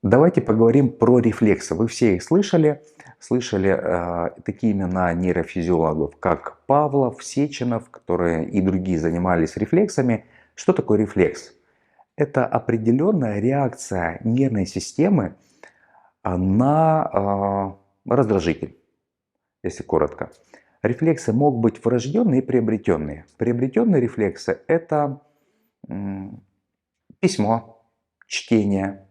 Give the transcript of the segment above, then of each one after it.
Давайте поговорим про рефлексы. Вы все их слышали. Слышали такие имена нейрофизиологов, как Павлов, Сеченов, которые и другие занимались рефлексами. Что такое рефлекс? Это определенная реакция нервной системы на раздражитель, если коротко. Рефлексы могут быть врожденные и приобретенные. Приобретенные рефлексы – это письмо, чтение,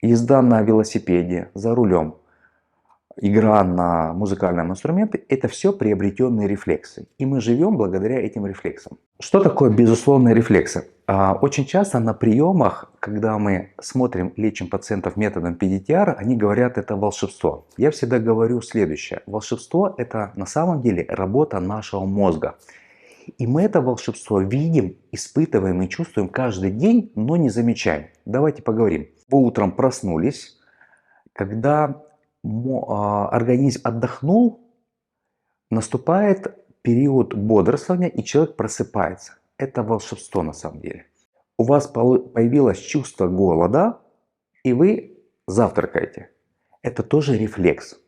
езда на велосипеде, за рулем, игра на музыкальном инструменте – это все приобретенные рефлексы. И мы живем благодаря этим рефлексам. Что такое безусловные рефлексы? Очень часто на приемах, когда мы смотрим, лечим пациентов методом PDTR, они говорят, это волшебство. Я всегда говорю следующее. Волшебство – это на самом деле работа нашего мозга. И мы это волшебство видим, испытываем и чувствуем каждый день, но не замечаем. Давайте поговорим. Вы утром проснулись, когда организм отдохнул, наступает период бодрствования, и человек просыпается. Это волшебство на самом деле. У вас появилось чувство голода, и вы завтракаете. Это тоже рефлекс.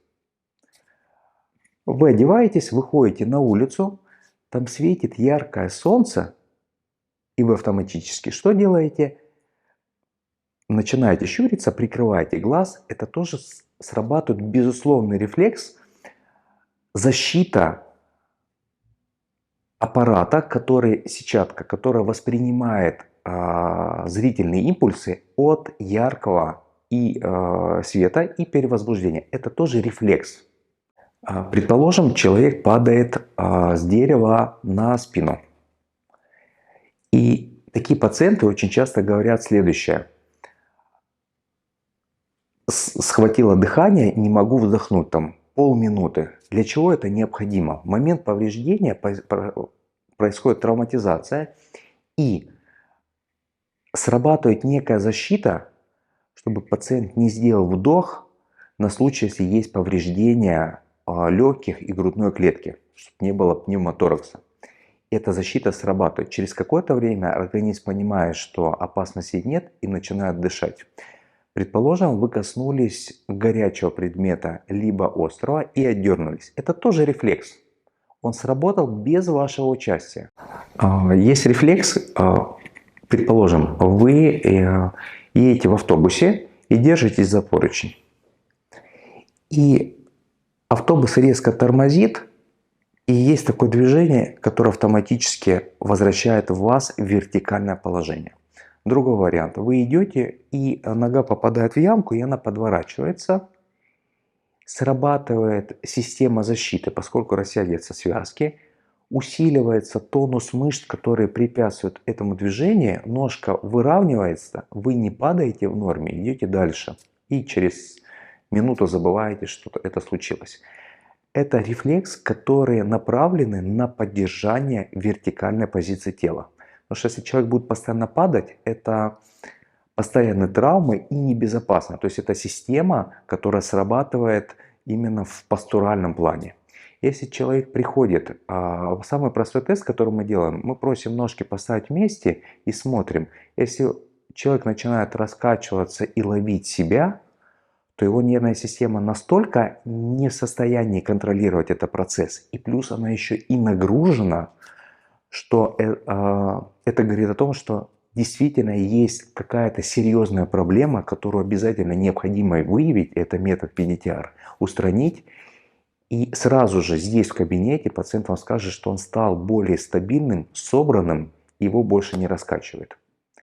Вы одеваетесь, выходите на улицу, там светит яркое солнце, и вы автоматически что делаете? Начинаете щуриться, прикрываете глаз. Это тоже срабатывает безусловный рефлекс, защита аппарата, сетчатка, которая воспринимает зрительные импульсы от яркого света и перевозбуждения. Это тоже рефлекс. Предположим, человек падает с дерева на спину. И такие пациенты очень часто говорят следующее. Схватило дыхание, не могу вздохнуть там полминуты. Для чего это необходимо? В момент повреждения происходит травматизация и срабатывает некая защита, чтобы пациент не сделал вдох на случай, если есть повреждение легких и грудной клетки, чтобы не было пневмоторакса. Эта защита срабатывает. Через какое-то время организм понимает, что опасности нет, и начинает дышать. Предположим, вы коснулись горячего предмета, либо острого, и отдернулись. Это тоже рефлекс. Он сработал без вашего участия. Есть рефлекс, предположим, вы едете в автобусе и держитесь за поручень. И автобус резко тормозит, и есть такое движение, которое автоматически возвращает вас в вертикальное положение. Другой вариант. Вы идете, и нога попадает в ямку, и она подворачивается. Срабатывает система защиты, поскольку растягиваются связки. Усиливается тонус мышц, которые препятствуют этому движению. Ножка выравнивается, вы не падаете в норме, идете дальше. И через минуту забываете, что это случилось. Это рефлекс, которые направлены на поддержание вертикальной позиции тела. Потому что если человек будет постоянно падать, это постоянные травмы и небезопасно. То есть это система, которая срабатывает именно в постуральном плане. Если человек приходит, самый простой тест, который мы делаем, мы просим ножки поставить вместе и смотрим. Если человек начинает раскачиваться и ловить себя, то его нервная система настолько не в состоянии контролировать этот процесс. И плюс она еще и нагружена, что это говорит о том, что действительно есть какая-то серьезная проблема, которую обязательно необходимо выявить, это метод PDTR, устранить. И сразу же здесь в кабинете пациент вам скажет, что он стал более стабильным, собранным, его больше не раскачивает.